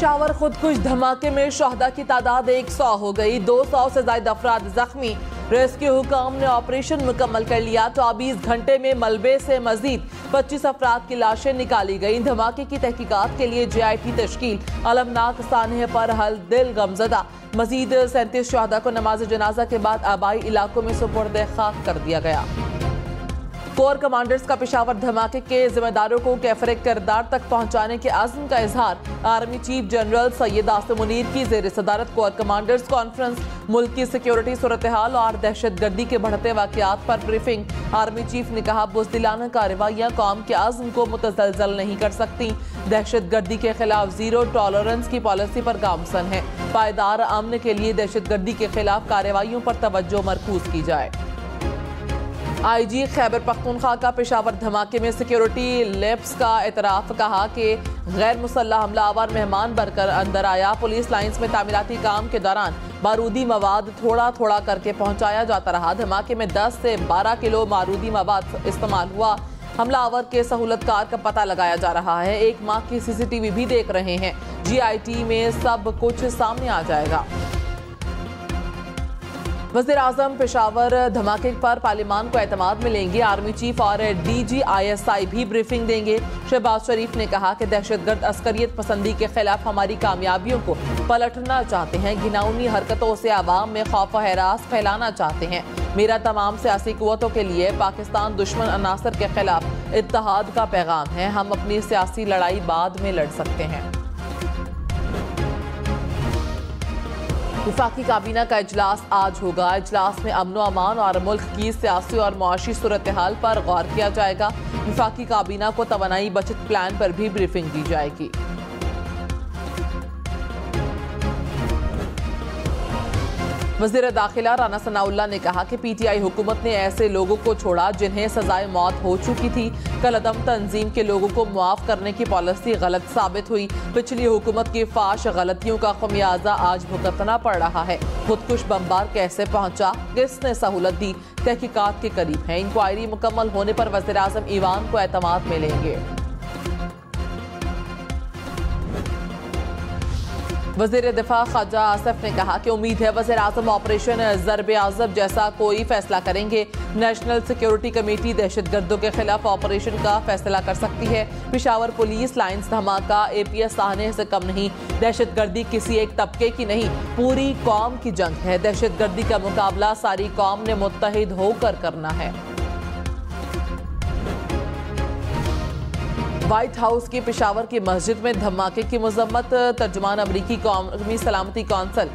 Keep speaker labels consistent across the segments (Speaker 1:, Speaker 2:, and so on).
Speaker 1: पेशावर खुदकुश धमाके में शहदा की तादाद 100 हो गई। 200 से ज्यादा अफराद जख्मी। रेस्क्यू हुकाम ने ऑपरेशन मुकम्मल कर लिया। 24 घंटे में मलबे से मजीद 25 अफराद की लाशें निकाली गई। धमाके की तहकीकात के लिए JIT तश्कील। अलमनाक सानहे पर हल दिल गमजदा। मजीद 37 शहदा को नमाज जनाजा के बाद आबाई इलाकों में सुपुर्द खाक कर दिया गया। कोर कमांडर्स का पेशावर धमाके के जिम्मेदारों को कैफरे किरदार तक पहुंचाने के आज़म का इजहार। Army chief general Syed Asim Munir की ज़ेर सदारत कोर कमांडर्स कॉन्फ्रेंस। मुल्क की सिक्योरिटी सूरत हाल और दहशतगर्दी के बढ़ते वाकयात पर ब्रीफिंग। आर्मी चीफ ने कहा, बुज़दिलाना कार्रवाइयाँ कौम के आज़म को मुतज़लज़ल नहीं कर सकती। दहशतगर्दी के खिलाफ जीरो टॉलरेंस की पॉलिसी पर गामसन है। पायदार अमन के लिए दहशतगर्दी के खिलाफ कार्रवाइयों पर तवज्जो मरकूज की जाए। IG खैबर पख्तूनख्वा का पेशावर धमाके में सिक्योरिटी लैप्स का एतराफ़। कहा कि गैर मुसल्लह हमलावर मेहमान बनकर अंदर आया। पुलिस लाइंस में तामीराती काम के दौरान बारूदी मवाद थोड़ा थोड़ा करके पहुंचाया जाता रहा। धमाके में 10 से 12 किलो बारूदी मवाद इस्तेमाल हुआ। हमलावर के सहूलतकार का पता लगाया जा रहा है। 1 माह की CCTV भी देख रहे हैं। GIT में सब कुछ सामने आ जाएगा। वज़ीर आज़म पेशावर धमाके पर पार्लिमान को एतमाद में लेंगे। आर्मी चीफ और DG ISI भी ब्रीफिंग देंगे। शहबाज शरीफ ने कहा कि दहशतगर्द अस्करियत पसंदी के खिलाफ हमारी कामयाबियों को पलटना चाहते हैं। घिनौनी हरकतों से आवाम में खौफ व हरास फैलाना चाहते हैं। मेरा तमाम सियासी कुव्वतों के लिए पाकिस्तान दुश्मन अनासर के खिलाफ इत्तेहाद का पैगाम है। हम अपनी सियासी लड़ाई बाद में लड़ सकते हैं। वफाकी काबीना का इजलास आज होगा। इजलास में अमन अमान और मुल्क की सियासी और मुआशी सूरत हाल पर गौर किया जाएगा। वफाकी काबीना को तवानाई बचत प्लान पर भी ब्रीफिंग दी जाएगी। वज़ीर दाखिला राना सनाउल्लाह ने कहा कि PTI हुकूमत ने ऐसे लोगों को छोड़ा जिन्हें सजाए मौत हो चुकी थी। कलअदम तंजीम के लोगों को मुआफ करने की पॉलिसी गलत साबित हुई। पिछली हुकूमत की फाश गलतियों का खमियाजा आज भुगतना पड़ रहा है। खुदकुश बमबार कैसे पहुंचा, किसने सहूलत दी, तहकीकात के करीब है। इंक्वायरी मुकम्मल होने पर वज़ीर आज़म ईवान को एतमाद में लेंगे। वज़ीर दिफा ख्वाजा आसिफ ने कहा कि उम्मीद है वज़ीर आज़म ऑपरेशन ज़रब आज़ब जैसा कोई फैसला करेंगे। नेशनल सिक्योरिटी कमेटी दहशतगर्दों के खिलाफ ऑपरेशन का फैसला कर सकती है। पेशावर पुलिस लाइंस धमाका APS साहने से कम नहीं। दहशतगर्दी किसी एक तबके की नहीं, पूरी कौम की जंग है। दहशतगर्दी का मुकाबला सारी कौम ने मुत्तहिद होकर करना है। व्हाइट हाउस की पेशावर की मस्जिद में धमाके की मजम्मत। तर्जुमान अमरीकी कौमी सलामती कौंसल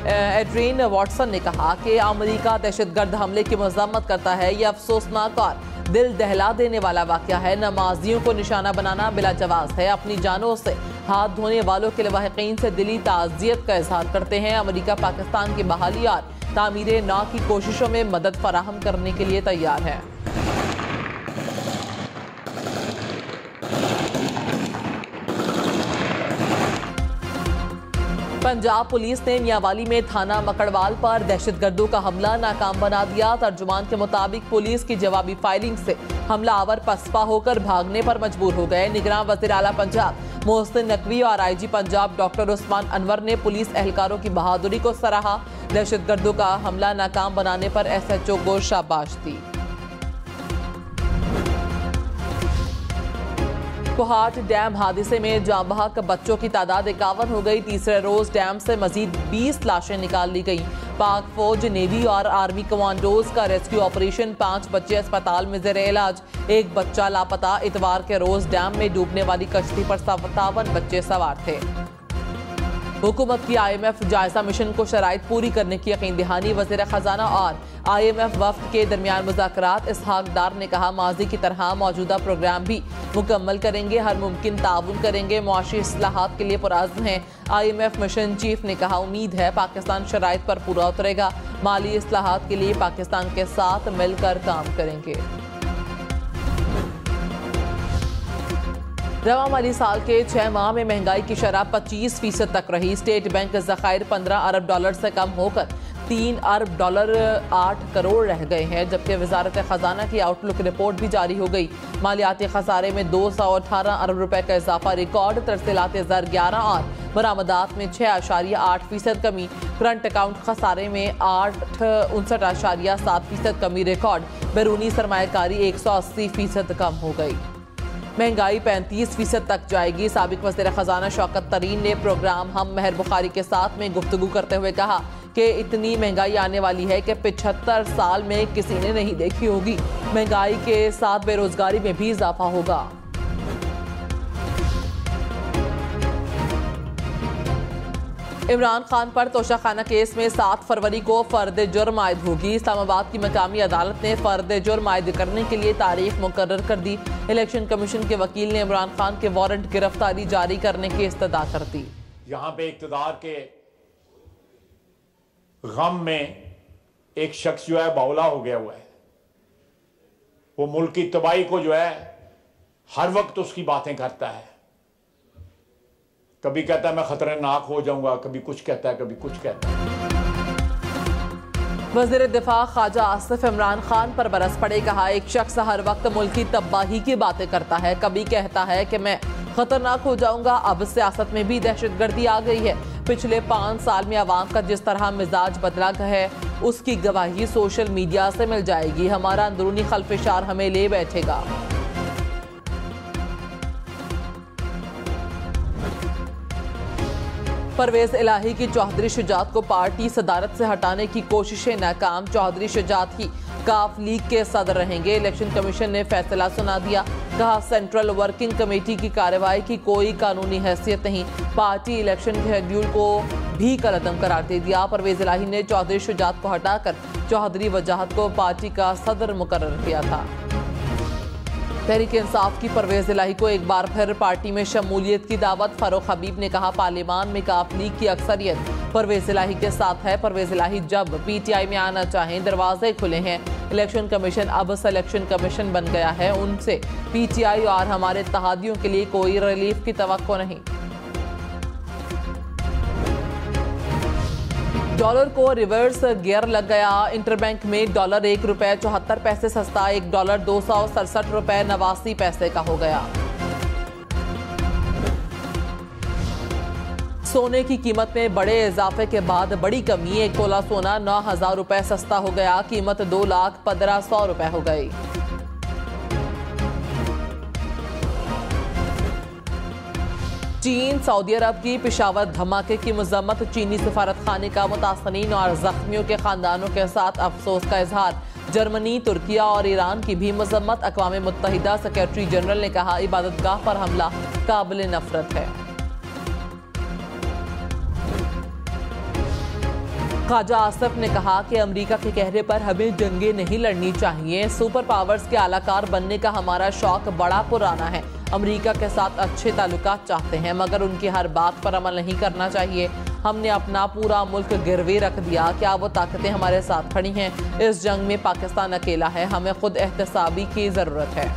Speaker 1: एड्रिन वॉटसन ने कहा कि अमरीका दहशतगर्द हमले की मजम्मत करता है। यह अफसोसनाक और दिल दहला देने वाला वाक़या है। नमाजियों को निशाना बनाना बिला जवाज है। अपनी जानों से हाथ धोने वालों के लवाहिकीन से दिली ताज़ियत का इजहार करते हैं। अमरीका पाकिस्तान की बहाली और तामीर नौ की कोशिशों में मदद फराहम करने के लिए तैयार है। पंजाब पुलिस ने मियांवाली में थाना मकड़वाल पर दहशतगर्दों का हमला नाकाम बना दिया। तर्जुमान के मुताबिक पुलिस की जवाबी फायरिंग से हमलावर पसपा होकर भागने पर मजबूर हो गए। निगरान वज़ीर आला पंजाब मोहसिन नकवी और IG पंजाब डॉक्टर उस्मान अनवर ने पुलिस एहलकारों की बहादुरी को सराहा। दहशतगर्दों का हमला नाकाम बनाने पर SHO को शाबाश दी। कोहाट डैम हादसे में जाँ बहक बच्चों की तादाद 51 हो गई। तीसरे रोज डैम से मजीद 20 लाशें निकाल ली गई। पाक फौज, नेवी और आर्मी कमांडोज का रेस्क्यू ऑपरेशन। 5 बच्चे अस्पताल में ज़ेर इलाज, 1 बच्चा लापता। इतवार के रोज डैम में डूबने वाली कश्ती पर 57 बच्चे सवार थे। हुकूमत की IMF जायजा मिशन को शराइत पूरी करने की यकीन दहानी। वज़ीर ख़जाना और IMF वफ्द के दरमियान मुज़ाकरात। इसहाक डार ने कहा, माजी की तरह मौजूदा प्रोग्राम भी मुकम्मल करेंगे, हर मुमकिन ताउन करेंगे। मुआशी इस्लाहात के लिए पुरअज़्म हैं। IMF मिशन चीफ ने कहा, उम्मीद है पाकिस्तान शराइत पर पूरा उतरेगा। माली इस्लाहात के लिए पाकिस्तान के साथ मिलकर काम करेंगे। रवा माली साल के 6 माह में महंगाई की शरह 25% तक रही। स्टेट बैंक के ज़खायर $15 अरब से कम होकर $3 अरब 8 करोड़ रह गए हैं। जबकि वजारत खजाना की आउटलुक रिपोर्ट भी जारी हो गई। मालियाती खसारे में 218 अरब रुपए का इजाफा रिकॉर्ड। तरसीलात ज़र 11 और बरामदात में 6.8% कमी, करंट अकाउंट खसारे में 59.7% कमी रिकॉर्ड, बैरूनी सरमायाकारी 180% कम हो गई। महंगाई 35% तक जाएगी। साबिक वज़ीर खजाना शौकत तरीन ने प्रोग्राम हम मेहर बुखारी के साथ में गुफ्तगू करते हुए कहा कि इतनी महंगाई आने वाली है कि 75 साल में किसी ने नहीं देखी होगी। महंगाई के साथ बेरोजगारी में भी इजाफा होगा। इमरान खान पर तोशाखाना केस में 7 फरवरी को फर्द जुर्म आयद होगी। इस्लामाबाद की मकामी अदालत ने फर्द जुर्म आयद करने के लिए तारीख मुकर्रर कर दी। इलेक्शन कमीशन के वकील ने इमरान खान के वारंट गिरफ्तारी जारी करने की इस्तदा कर दी।
Speaker 2: यहाँ पे इक़्तिदार के गम में एक शख्स जो है बावला हो गया हुआ है। वो मुल्क की तबाही को जो है हर वक्त उसकी बातें करता है। कभी कहता है मैं खतरनाक हो जाऊंगा, कभी कुछ कहता है, कभी कुछ कहता है।
Speaker 1: वज़ीर दिफा ख्वाजा आसिफ इमरान खान पर बरस पड़े। कहा, एक शख्स हर वक्त मुल्क की तबाही की बातें करता है, कभी कहता है कि मैं खतरनाक हो जाऊंगा। अब सियासत में भी दहशतगर्दी आ गई है। पिछले 5 साल में अवाम का जिस तरह मिजाज बदला है उसकी गवाही सोशल मीडिया से मिल जाएगी। हमारा अंदरूनी खलफिशार हमें ले बैठेगा। परवेज इलाही की चौधरी शुजात को पार्टी सदारत से हटाने की कोशिशें नाकाम। चौधरी शुजात ही काफ लीग के सदर रहेंगे। इलेक्शन कमीशन ने फैसला सुना दिया। कहा, सेंट्रल वर्किंग कमेटी की कार्रवाई की कोई कानूनी हैसियत नहीं। पार्टी इलेक्शन के शेड्यूल को भी कलअदम करार दे दिया। परवेज इलाही ने चौधरी शुजात को हटाकर चौधरी वजाहत को पार्टी का सदर मुकर्रर किया था। तहरीक इंसाफ की परवेज इलाही को एक बार फिर पार्टी में शमूलियत की दावत। फारूक हबीब ने कहा, पार्लियामान में काफ लीग की अक्सरियत परवेज इलाही के साथ है। परवेज इलाही जब पीटीआई में आना चाहें दरवाजे खुले हैं। इलेक्शन कमीशन अब सिलेक्शन कमीशन बन गया है। उनसे पीटीआई और हमारे इत्तेहादियों के लिए कोई रिलीफ की तवक्को नहीं। डॉलर को रिवर्स गियर लग गया। इंटरबैंक में डॉलर ₹1.74 सस्ता, $1 $267.89 का हो गया। सोने की कीमत में बड़े इजाफे के बाद बड़ी कमी। 1 तोला सोना ₹9,000 सस्ता हो गया। कीमत ₹2,15,100 हो गई। चीन सऊदी अरब की पेशावर धमाके की मजम्मत। चीनी सफारत खाने का मुतासरीन और जख्मियों के खानदानों के साथ अफसोस का इजहार। जर्मनी, तुर्किया और ईरान की भी मजम्मत। अक़वाम मुत्तहिदा सेक्रेटरी जनरल ने कहा, इबादतगाह पर हमला काबिल नफरत है। ख्वाजा आसिफ ने कहा कि अमेरिका के कहने पर हमें जंगें नहीं लड़नी चाहिए। सुपर पावर्स के आलाकार बनने का हमारा शौक बड़ा पुराना है। अमेरिका के साथ अच्छे ताल्लुकात चाहते हैं, मगर उनकी हर बात पर अमल नहीं करना चाहिए। हमने अपना पूरा मुल्क गिरवी रख दिया। क्या वो ताकतें हमारे साथ खड़ी हैं? इस जंग में पाकिस्तान अकेला है। हमें खुद एहतसाबी की जरूरत है।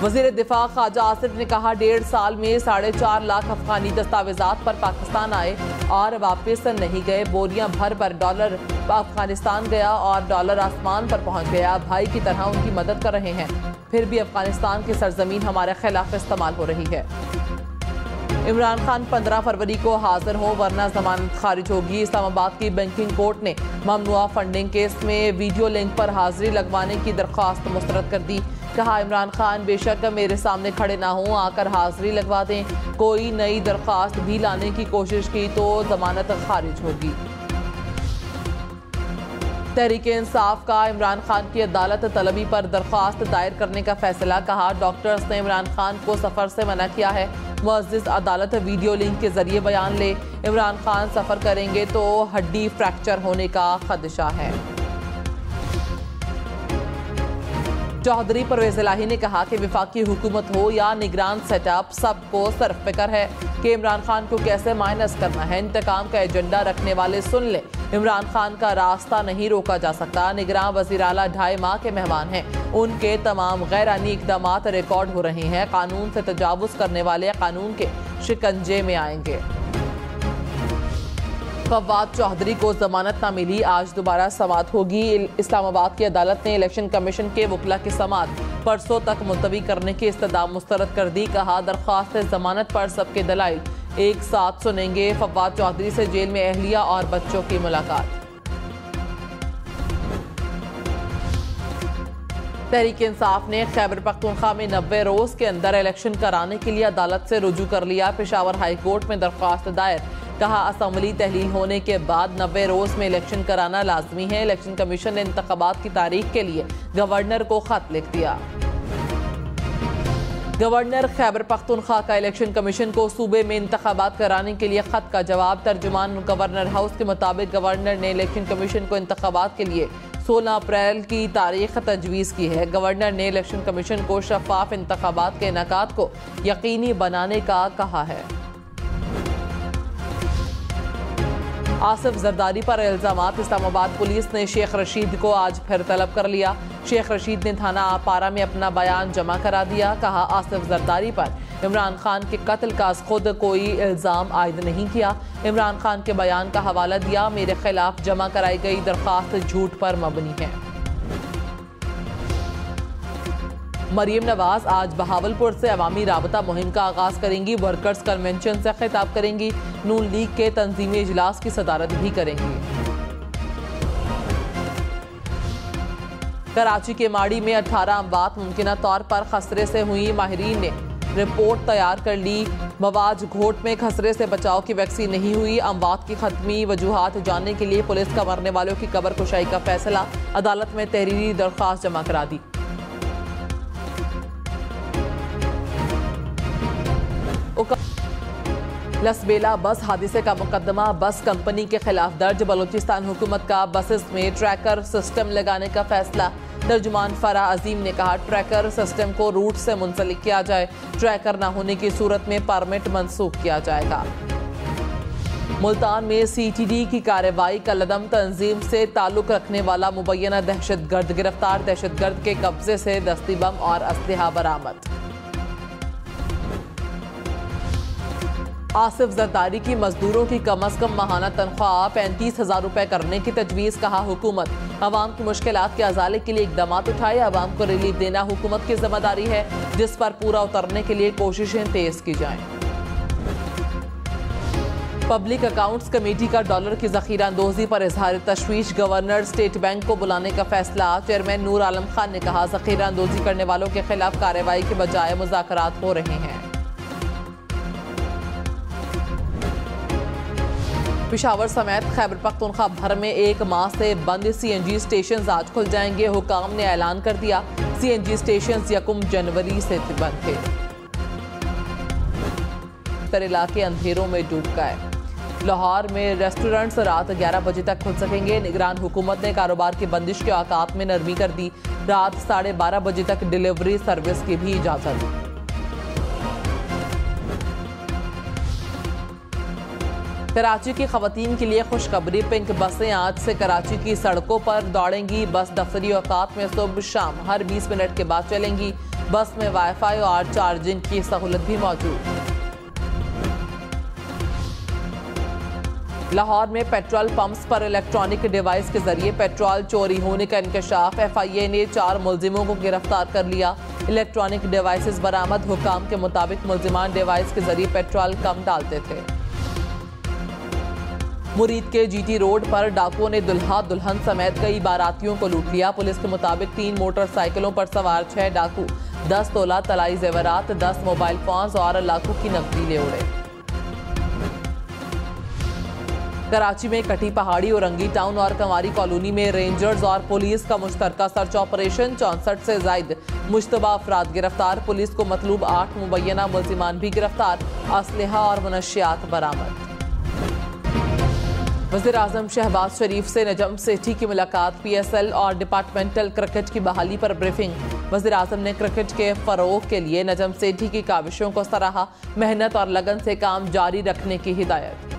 Speaker 1: वज़ीर दिफा ख्वाजा आसिफ ने कहा, 1.5 साल में 4.5 लाख अफगानी दस्तावेजात पर पाकिस्तान आए और वापस नहीं गए। बोरियां भर भर डॉलर अफगानिस्तान गया और डॉलर आसमान पर पहुंच गया। भाई की तरह उनकी मदद कर रहे हैं, फिर भी अफगानिस्तान की सरजमीन हमारे खिलाफ इस्तेमाल हो रही है। इमरान खान 15 फरवरी को हाजिर हो वरना जमानत खारिज होगी। इस्लामाबाद की बैंकिंग कोर्ट ने ममनुआ फंडिंग केस में वीडियो लिंक पर हाजिरी लगवाने की दरख्वास्त मुस्तरद कर दी। कहा, इमरान खान बेशक मेरे सामने खड़े ना हों, आकर हाजिरी लगवा दें। कोई नई दरख्वास्त भी लाने की कोशिश की तो जमानत खारिज होगी। तहरीक इंसाफ का इमरान खान की अदालत तलबी पर दरख्वास्त दायर करने का फैसला। कहा, डॉक्टर्स ने इमरान खान को सफर से मना किया है। मुअज़्ज़िज़ अदालत वीडियो लिंक के जरिए बयान ले। इमरान खान सफर करेंगे तो हड्डी फ्रैक्चर होने का खदशा है। चौधरी परवेज इलाही ने कहा कि वफाकी हुकूमत हो या निगरान सेटअप, सबको सरफ फिक्र है कि इमरान खान को कैसे माइनस करना है। इंतकाम का एजेंडा रखने वाले सुन ले, इमरान खान का रास्ता नहीं रोका जा सकता। निगरान वज़ीर आला 2.5 माह के मेहमान हैं। उनके तमाम गैरानी इक़दामात रिकॉर्ड हो रहे हैं। कानून से तजावुज़ करने वाले कानून के शिकंजे में आएंगे। फवाद चौधरी को जमानत न मिली, आज दोबारा समाअत होगी। इस्लामाबाद की अदालत ने इलेक्शन कमीशन के वकला की समाअत परसों तक मुलतवी करने की इस्तदा मुस्तरद कर दी। कहा, दरख्वास्त जमानत पर सबके दलाइल एक साथ सुनेंगे। फवाद चौधरी से जेल में अहलिया और बच्चों की मुलाकात। तहरीक इंसाफ ने खैबर पख्तूनख्वा में 90 रोज के अंदर इलेक्शन कराने के लिए अदालत से रुजू कर लिया। पेशावर हाई कोर्ट में दरख्वास्त दायर। कहा, असम्बली तहलील होने के बाद 90 रोज में इलेक्शन कराना लाजमी है। इलेक्शन कमीशन ने इंतखाबात की तारीख के लिए गवर्नर को खत लिख दिया। गवर्नर खैबर पख्तूनख्वा का इलेक्शन कमीशन को सूबे में इंतखाबात कराने के लिए खत का जवाब। तर्जुमान गवर्नर हाउस के मुताबिक गवर्नर ने इलेक्शन कमीशन को इंतखाबात के लिए 16 अप्रैल की तारीख तजवीज़ की है। गवर्नर ने इलेक्शन कमीशन को शफाफ इंतखाबात के इनेकाद को यकीनी बनाने का कहा है। आसिफ जरदारी पर इल्जामात। इस्लामाबाद पुलिस ने शेख रशीद को आज फिर तलब कर लिया। शेख रशीद ने थाना आपारा में अपना बयान जमा करा दिया। कहा, आसिफ जरदारी पर इमरान खान के कत्ल का खुद कोई इल्ज़ाम आयद नहीं किया। इमरान खान के बयान का हवाला दिया। मेरे खिलाफ जमा कराई गई दरख्वास्त झूठ पर मबनी है। मरीम नवाज आज बहावलपुर से अवामी राबता मुहिम का आगाज करेंगी। वर्कर्स कन्वेंशन से खिताब करेंगी। नून लीग के तंजीमी इजलास की सदारत भी करेंगी। कराची के माड़ी में 18 अमवात मुमकिना तौर पर खसरे से हुई। माहिरीन ने रिपोर्ट तैयार कर ली। मवाज घोट में खसरे से बचाव की वैक्सीन नहीं हुई। अमवात की खत्मी वजूहात जानने के लिए पुलिस का मरने वालों की कब्र कुशाई का फैसला। अदालत में तहरीरी दरख्वास्त जमा करा दी। लसबेला बस हादसे का मुकदमा बस कंपनी के खिलाफ दर्ज। बलूचिस्तान हुकूमत का बसेस में ट्रैकर सिस्टम लगाने का फैसला। तर्जुमान फराह अजीम ने कहा, ट्रैकर सिस्टम को रूट से मुंसलिक किया जाए। ट्रैकर न होने की सूरत में परमिट मंसूख किया जाएगा। मुल्तान में CTD की कार्रवाई। कलदम तंजीम से ताल्लुक रखने वाला मुबैना दहशतगर्द गिरफ्तार। दहशतगर्द के कब्जे से दस्ती बम और असलहा बरामद। आसिफ जरदारी की मजदूरों की कम अज कम माहाना तनख्वाह 35,000 रुपए करने की तजवीज़। कहा, हुकूमत अवाम की मुश्किलात के अजाले के लिए इकदाम उठाए। अवाम को रिलीफ देना हुकूमत की जिम्मेदारी है, जिस पर पूरा उतरने के लिए कोशिशें तेज की जाएं। पब्लिक अकाउंट्स कमेटी का डॉलर की जखीरा अंदोजी पर इजहार तशवीश। गवर्नर स्टेट बैंक को बुलाने का फैसला। चेयरमैन नूर आलम खान ने कहा, जखीरा अंदोजी करने वालों के खिलाफ कार्रवाई के बजाय मुज़ाकरात हो रहे हैं। पेशावर समेत खैबर पख्तूनख्वा भर में एक माह से बंद CNG स्टेशन आज खुल जाएंगे। हुकाम ने ऐलान कर दिया, CNG स्टेशन 1 जनवरी से बंद थे। तर इलाके अंधेरों में डूब गए। लाहौर में रेस्टोरेंट्स रात 11 बजे तक खुल सकेंगे। निगरान हुकूमत ने कारोबार की बंदिश के औकात में नरमी कर दी। रात 12:30 बजे तक डिलीवरी सर्विस की भी इजाजत। कराची की खवातीन के लिए खुशखबरी। पिंक बसें आज से कराची की सड़कों पर दौड़ेंगी। बस दफ्तरी औकात में सुबह शाम हर 20 मिनट के बाद चलेंगी। बस में वाईफाई और चार्जिंग की सहूलत भी मौजूद। लाहौर में पेट्रोल पंप्स पर इलेक्ट्रॉनिक डिवाइस के जरिए पेट्रोल चोरी होने का इंकशाफ। FIA ने 4 मुलजिमों को गिरफ्तार कर लिया। इलेक्ट्रॉनिक डिवाइसेस बरामद। हुकाम के मुताबिक मुलजिमान डिवाइस के जरिए पेट्रोल कम डालते थे। मुरीद के GT रोड पर डाकुओं ने दुल्हा दुल्हन समेत कई बारातियों को लूट लिया। पुलिस के मुताबिक 3 मोटरसाइकिलों पर सवार 6 डाकू 10 तोला तलाई जेवरात, 10 मोबाइल फोन्स और लाखों की नकदी ले उड़े। कराची में कटी पहाड़ी, औरंगी टाउन और कंवारी कॉलोनी में रेंजर्स और पुलिस का मुश्तरका सर्च ऑपरेशन। 64 से जायद मुश्तबा अफराद गिरफ्तार। पुलिस को मतलूब 8 मुबैना मुलजिमान भी गिरफ्तार। असलहा और मुनशियात बरामद। वज़ीर आज़म शहबाज शरीफ से नजम सेठी की मुलाकात। PSL और डिपार्टमेंटल क्रिकेट की बहाली पर ब्रीफिंग। वज़ीर आज़म ने क्रिकेट के फ़रोग़ के लिए नजम सेठी की काविशों को सराहा। मेहनत और लगन से काम जारी रखने की हिदायत।